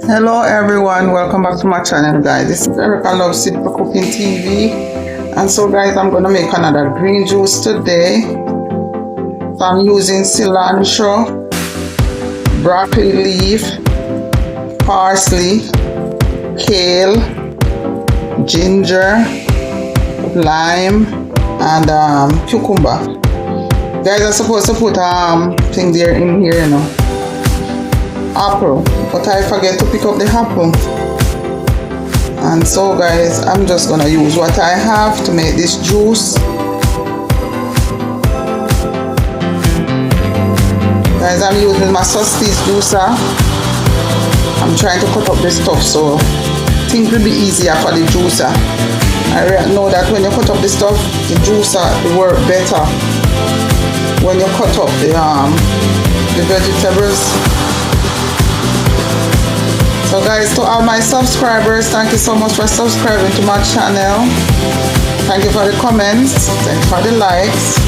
Hello everyone, welcome back to my channel guys. This is Erica Love Simple Cooking TV, and so guys, I'm gonna make another green juice today. So I'm using cilantro, broccoli leaf, parsley, kale, ginger, lime, and cucumber. Guys, I'm supposed to put thing there in here, you know, apple, but I forget to pick up the apple. And so guys, I'm just gonna use what I have to make this juice. Guys, I'm using my sausage juicer. I'm trying to cut up the stuff so things will be easier for the juicer. I know that when you cut up the stuff, the juicer will work better when you cut up the vegetables. So guys, to all my subscribers, thank you so much for subscribing to my channel. Thank you for the comments, thank you for the likes.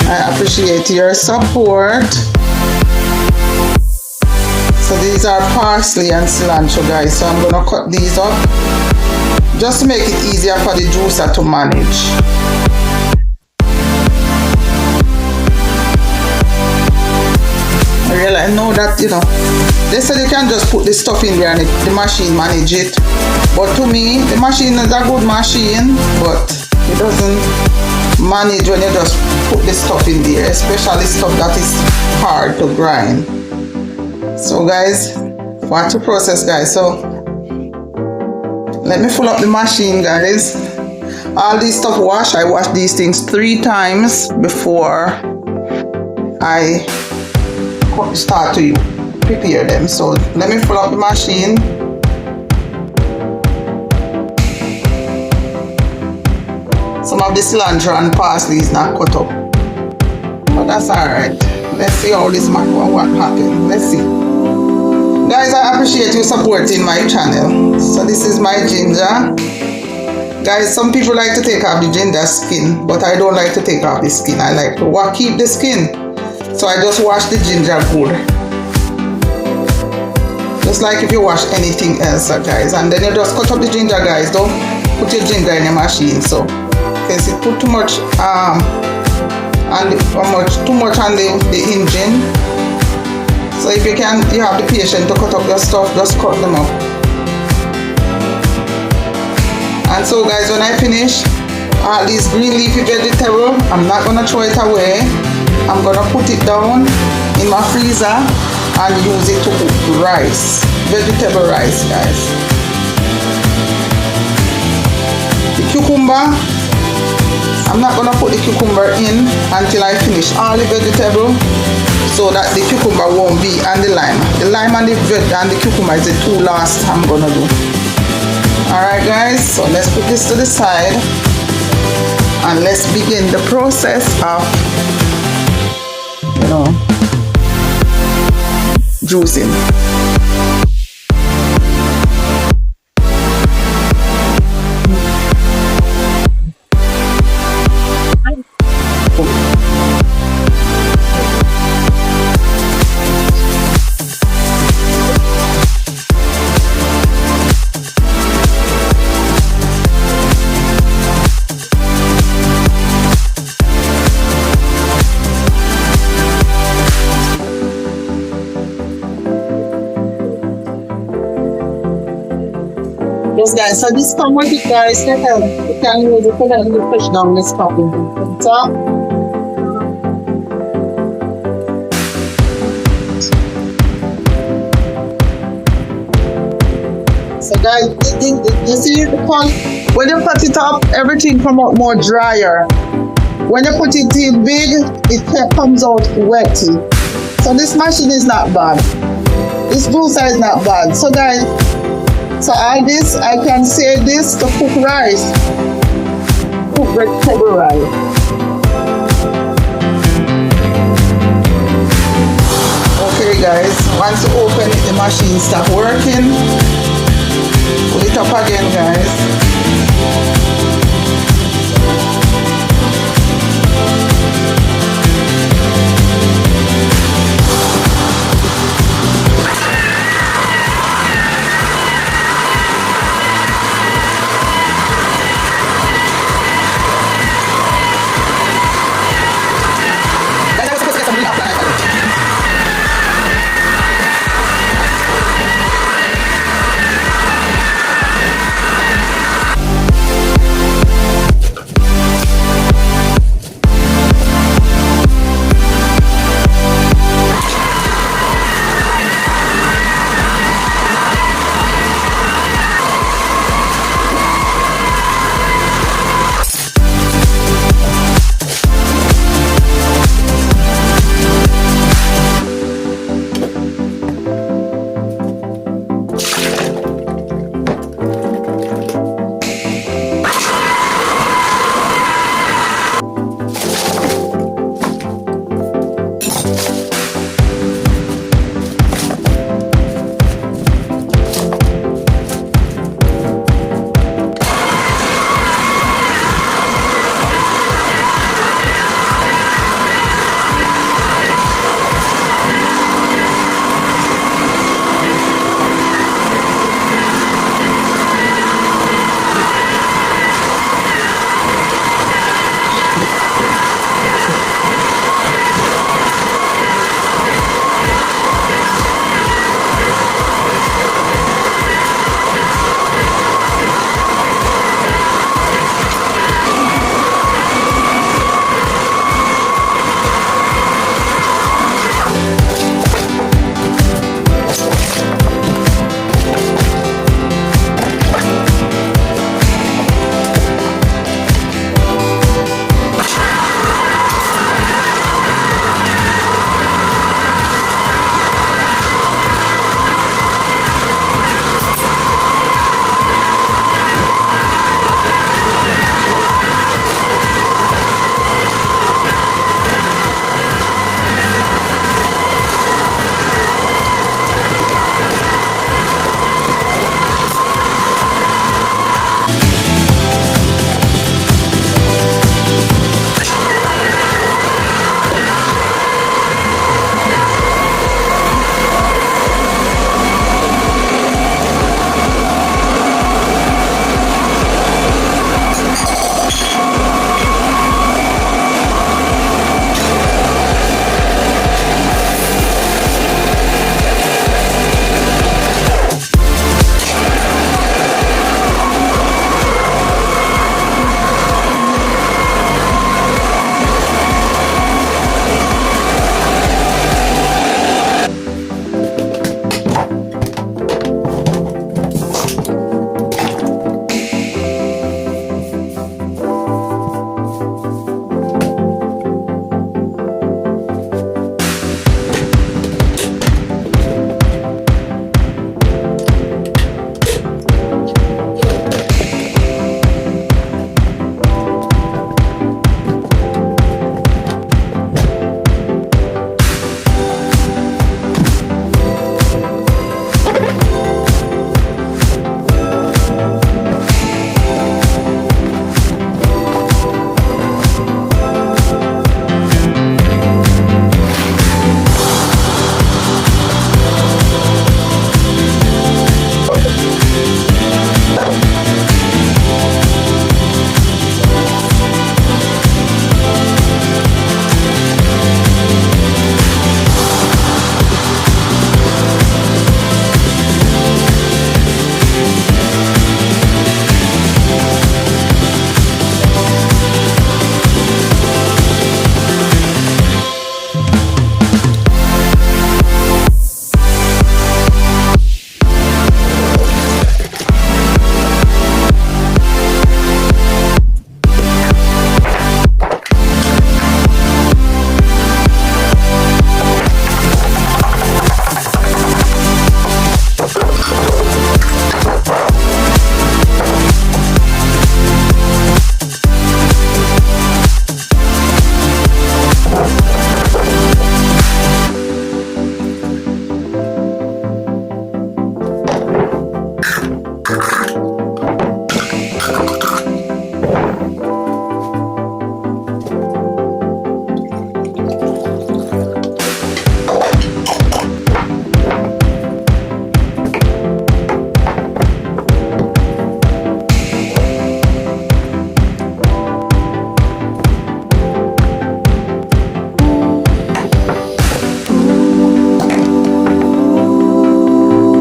I appreciate your support. So these are parsley and cilantro guys, so I'm gonna cut these up just to make it easier for the juicer to manage. I know that, you know, they said you can just put the stuff in there and the machine manage it, but to me the machine is a good machine, but it doesn't manage when you just put the stuff in there, especially stuff that is hard to grind. So guys, watch the process guys. So let me fill up the machine guys. All these stuff I wash these things 3 times before I start to prepare them. So let me fill up the machine. Some of the cilantro and parsley is not cut up, but that's alright. Let's see how this what happens. Let's see guys. I appreciate you supporting my channel. So this is my ginger guys. Some people like to take off the ginger skin, but I don't like to take off the skin. I like to keep the skin. So I just wash the ginger good, just like if you wash anything else guys. And then you just cut up the ginger guys. Don't put your ginger in the machine, so because it put too much too much on the engine. So if you have the patience to cut up your stuff, just cut them up. And so guys, when I finish all these green leafy vegetable, I'm not gonna throw it away. I'm gonna put it down in my freezer and use it to cook rice, vegetable rice guys. The cucumber, I'm not gonna put the cucumber in until I finish all the vegetable, so that the cucumber won't be, and the lime. The lime and the cucumber is the 2 last I'm gonna do. Alright guys, so let's put this to the side and let's begin the process of, you know, juicing. Yes guys, so this come with it guys. You can use it to let you push down this popping. So guys, you see when you cut it up, everything come out more drier. When you put it in big, it comes out wetty. So this machine is not bad. This juicer is not bad. So guys, so all this, I can say this to cook rice, cook vegetable rice. Okay guys, once you open it, the machine start working. Pull it up again guys.